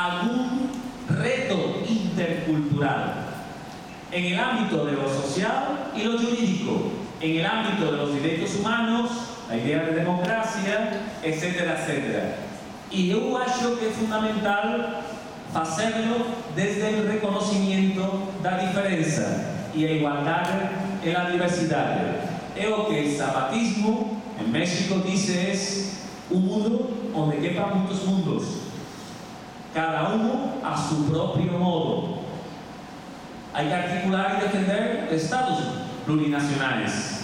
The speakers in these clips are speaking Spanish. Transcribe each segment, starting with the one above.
algún reto intercultural en el ámbito de lo social y lo jurídico, en el ámbito de los derechos humanos, la idea de democracia, etcétera, etcétera. Y yo acho que es fundamental hacerlo desde el reconocimiento de la diferencia y la igualdad en la diversidad. Lo que el zapatismo en México dice es un mundo donde quepan muchos mundos, cada uno a su propio modo. Hay que articular y defender estados plurinacionales.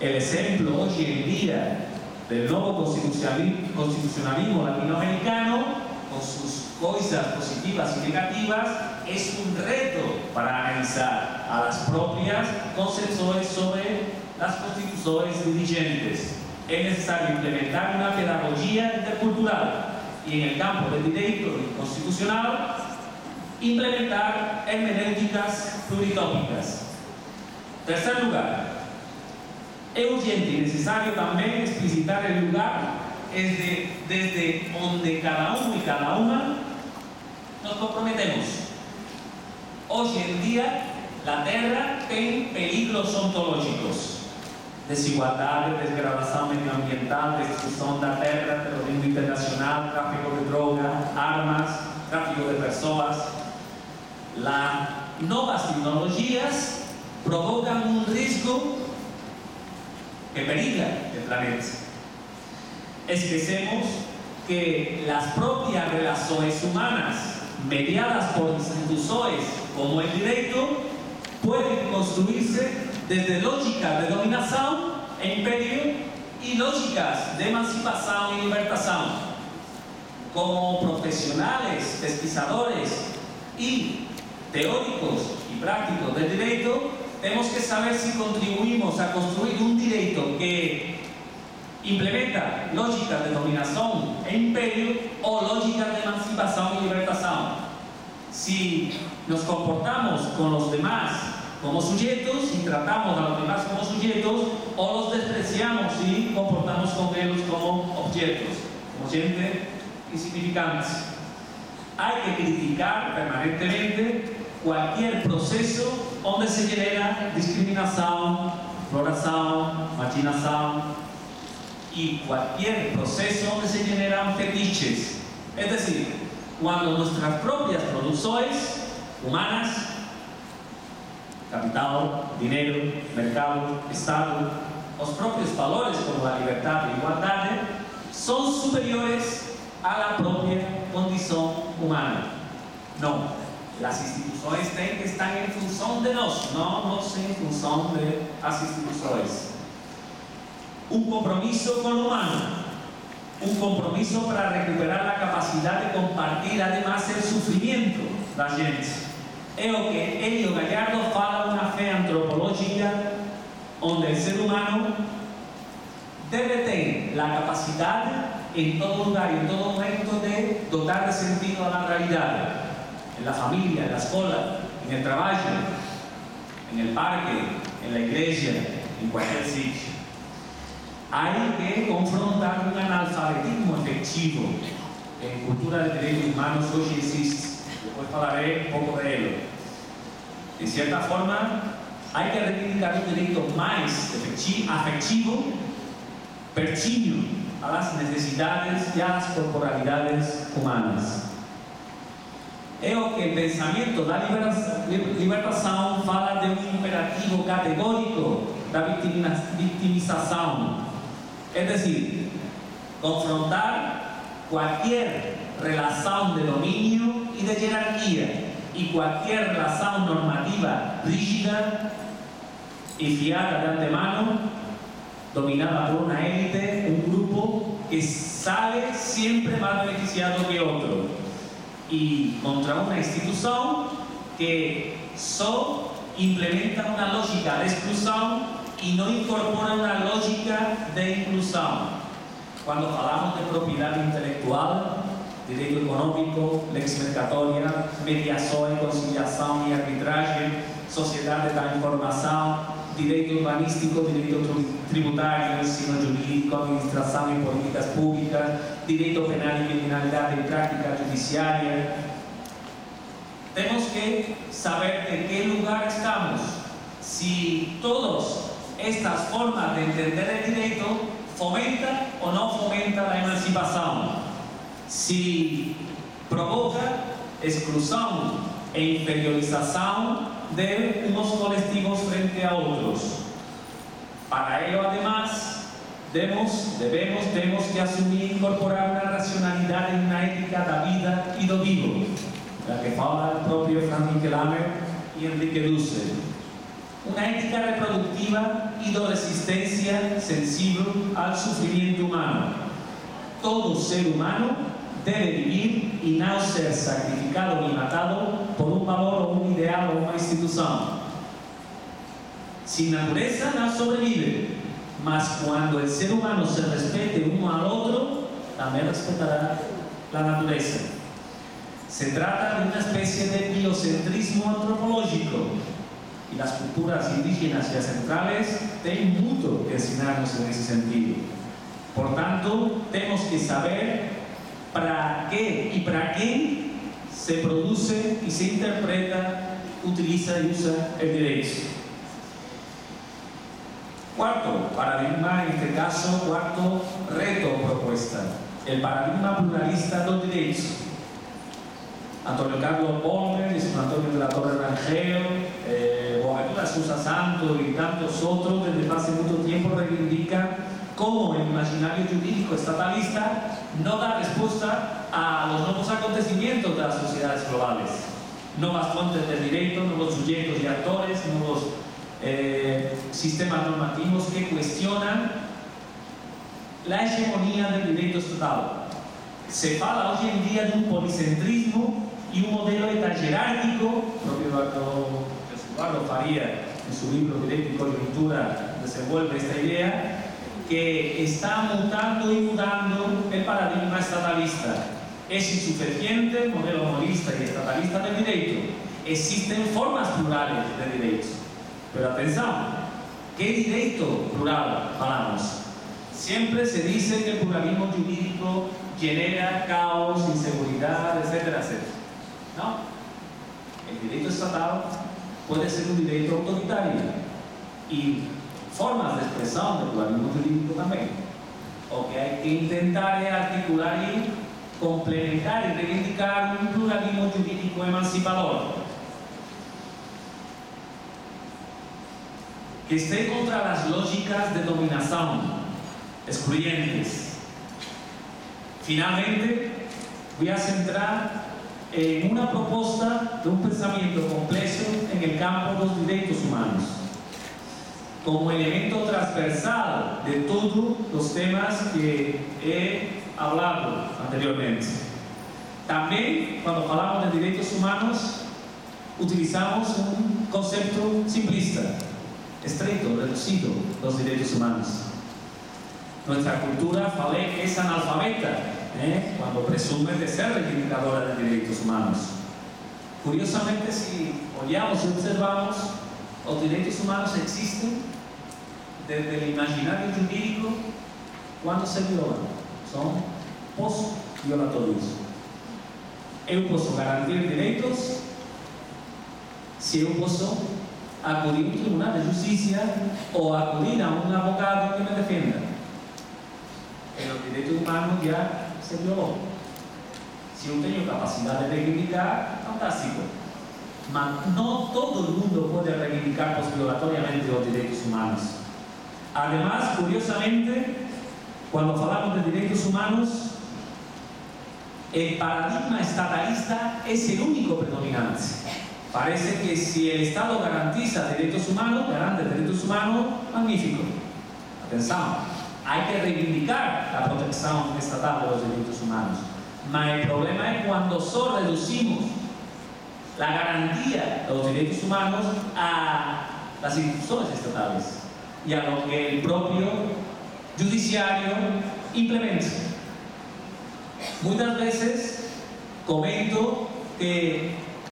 El ejemplo hoy en día del nuevo constitucionalismo latinoamericano, con sus cosas positivas y negativas, es un reto para analizar a las propias concepciones sobre las constituciones dirigentes. Es necesario implementar una pedagogía intercultural y en el campo del derecho constitucional implementar hermenéuticas pluritópicas. Tercer lugar, es urgente y necesario también explicitar el lugar desde donde cada uno y cada una nos comprometemos. Hoy en día la Tierra tiene peligros ontológicos: desigualdad, degradación medioambiental, destrucción de la tierra, terrorismo internacional, tráfico de droga, armas, tráfico de personas. Las nuevas tecnologías provocan un riesgo que peligra el planeta. Esquecemos que las propias relaciones humanas, mediadas por instituciones como el derecho, pueden construirse desde lógicas de dominación e imperio y lógicas de emancipación y libertación. Como profesionales, pesquisadores y teóricos y prácticos del derecho, tenemos que saber si contribuimos a construir un derecho que implementa lógicas de dominación e imperio o lógicas de emancipación y libertación. Si nos comportamos con los demás como sujetos y tratamos a los demás como sujetos, o los despreciamos y comportamos con ellos como objetos, como gente insignificante. Hay que criticar permanentemente cualquier proceso donde se genera discriminación, exploración, marginación y cualquier proceso donde se generan fetiches. Es decir, cuando nuestras propias producciones humanas, capital, dinero, mercado, Estado, los propios valores como la libertad e igualdad son superiores a la propia condición humana. No. Las instituciones tienen que estar en función de nosotros, no en función de las instituciones. Un compromiso con lo humano, un compromiso para recuperar la capacidad de compartir además el sufrimiento de la gente. Es lo que Elio Gallardo fala de una fe antropológica donde el ser humano debe tener la capacidad en todo lugar y en todo momento de dotar de sentido a la realidad. En la familia, en la escuela, en el trabajo, en el parque, en la iglesia, en cualquier sitio. Hay que confrontar un analfabetismo efectivo que en cultura de derechos humanos hoy existe. Después hablaré un poco de ello. De cierta forma, hay que reivindicar un derecho más afectivo, perchino a las necesidades y a las corporalidades humanas. Es lo que el pensamiento de la libertación fala de un imperativo categórico de la victimización. Es decir, confrontar cualquier relación de dominio y de jerarquía y cualquier relación normativa rígida y fiada de antemano, dominada por una élite, un grupo que sale siempre más beneficiado que otro, y contra una institución que solo implementa una lógica de exclusión y no incorpora una lógica de inclusión. Cuando hablamos de propiedad intelectual, derecho económico, lex mercatoria, mediación, conciliación y arbitraje, sociedad de la información, direito urbanístico, direito tributário, ensino jurídico, administração e políticas públicas, direito penal e criminalidade e prática judiciária. Temos que saber de que lugar estamos. Si todas estas formas de entender el derecho fomenta o no fomenta la emancipación. Si provoca exclusión e inferiorización de unos colectivos frente a otros. Para ello, además, temos que asumir e incorporar una racionalidad en una ética da vida y do vivo, la que fala el propio Franz Michelhammer y Enrique Dussel. Una ética reproductiva y de resistencia sensible al sufrimiento humano. Todo ser humano debe vivir y no ser sacrificado ni matado por un valor o un ideal o una institución. Sin naturaleza no sobrevive, mas cuando el ser humano se respete uno al otro, también respetará la naturaleza. Se trata de una especie de biocentrismo antropológico. Y las culturas indígenas y ancestrales tienen mucho que enseñarnos en ese sentido. Por tanto, tenemos que saber para qué y para quién se produce y se interpreta, utiliza y usa el derecho. Cuarto paradigma, en este caso, cuarto reto o propuesta, el paradigma pluralista del derecho. Antonio Carlos Bohmer y San Antonio de la Torre Rangel, Boaventura Sousa Santos y tantos otros desde hace mucho tiempo reivindican cómo el imaginario jurídico estatalista no da respuesta a los nuevos acontecimientos de las sociedades globales. Nuevas fuentes de derecho, nuevos sujetos y actores, nuevos sistemas normativos que cuestionan la hegemonía del derecho estatal. Se habla hoy en día de un policentrismo y un modelo jerárquico, propio Eduardo Faría en su libro Derecho y Coyuntura desenvuelve esta idea, que está mutando y mudando el paradigma estatalista. Es insuficiente el modelo monolista y estatalista del derecho. Existen formas plurales de derecho. Pero atención, ¿qué derecho plural hablamos? Siempre se dice que el pluralismo jurídico genera caos, inseguridad, etcétera, etcétera. No. El derecho estatal puede ser un derecho autoritario y formas de expresión del pluralismo jurídico también. O que hay que intentar articular y complementar y reivindicar un pluralismo jurídico emancipador. Que esté contra las lógicas de dominación excluyentes. Finalmente, voy a centrar en una propuesta de un pensamiento complejo en el campo de los derechos humanos, como elemento transversal de todos los temas que he hablado anteriormente. También, cuando hablamos de derechos humanos, utilizamos un concepto simplista, estreito, reducido, los derechos humanos. Nuestra cultura falé que es analfabeta, cuando presume de ser reivindicadora de derechos humanos. Curiosamente, si olhamos y observamos, los derechos humanos existen desde el imaginario jurídico cuando se violan. Son post-violatorios. Eu posso garantir direitos se eu posso acudir a un tribunal de justicia o acudir a un abogado que me defienda. En los derechos humanos ya se violó. Si yo tengo capacidad de reivindicar, fantástico. Mas no todo el mundo puede reivindicar post-violatoriamente los derechos humanos. Además, curiosamente, cuando hablamos de derechos humanos, el paradigma estatalista es el único predominante. Parece que si el Estado garantiza derechos humanos, garante derechos humanos, magnífico. Atención, hay que reivindicar la protección estatal de los derechos humanos. Pero el problema es cuando solo reducimos la garantía de los derechos humanos a las instituciones estatales y a lo que el propio judiciario implementa. Muchas veces comento que